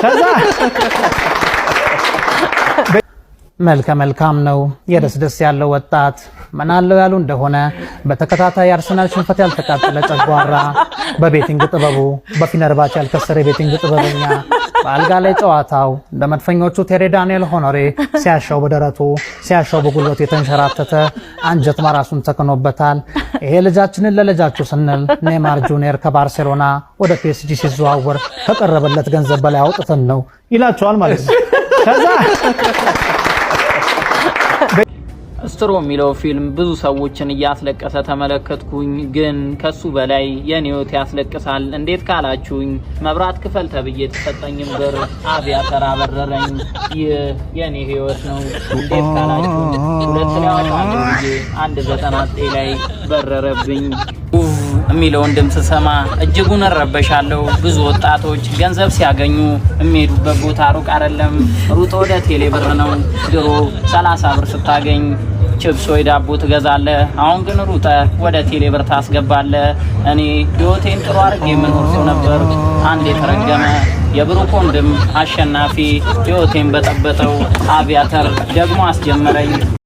ከዛ መልካም ነው የደስ ያለው ወጣት ማናለው ያሉ እንደሆነ በተከታታይ አርሰናል ሽንፈት ያልተቃጠለ ጨጓራ በቤቲንግ ጥበቡ በፊነርባች ያልከሰረ ቤቲንግ ጥበበኛ በአልጋ ላይ ጨዋታው እንደመድፈኞቹ ቴሬ ዳንኤል ሆኖሬ ሲያሻው በደረቱ ሲያሻው በጉልበቱ የተንሸራተተ አንጀት ማራሱን ተከኖበታል። ይሄ ልጃችንን ለልጃችሁ ስንል ኔይማር ጁኒየር ከባርሴሎና ወደ ፒኤስጂ ሲዘዋወር ከቀረበለት ገንዘብ በላይ አውጥተን ነው ይላቸዋል ማለት ነው። ከዛ ስትሮ የሚለው ፊልም ብዙ ሰዎችን እያስለቀሰ ተመለከትኩኝ። ግን ከሱ በላይ የኔ ህይወት ያስለቅሳል። እንዴት ካላችሁኝ መብራት ክፈል ተብዬ ተሰጠኝም ብር አቪያተር አበረረኝ። ይህ የኔ ህይወት ነው። እንዴት ካላችሁኝ ሁለት ሊያወጣ ብዬ 1.99 ላይ በረረብኝ የሚለውን ድምፅ ሰማ እጅጉን እረበሻለሁ። ብዙ ወጣቶች ገንዘብ ሲያገኙ የሚሄዱበት ቦታ ሩቅ አይደለም፣ ሩጦ ወደ ቴሌ ብር ነው። ድሮ 30 ብር ስታገኝ ቺፕስ ወይ ዳቦ ትገዛለህ። አሁን ግን ሩጠ ወደ ቴሌ ብር ታስገባለህ። እኔ ህይወቴን ጥሩ አድርጌ የምኖር ሰው ነበር። አንድ የተረገመ የብሩክ ወንድም አሸናፊ ህይወቴን በጠበጠው። አቪያተር ደግሞ አስጀመረኝ።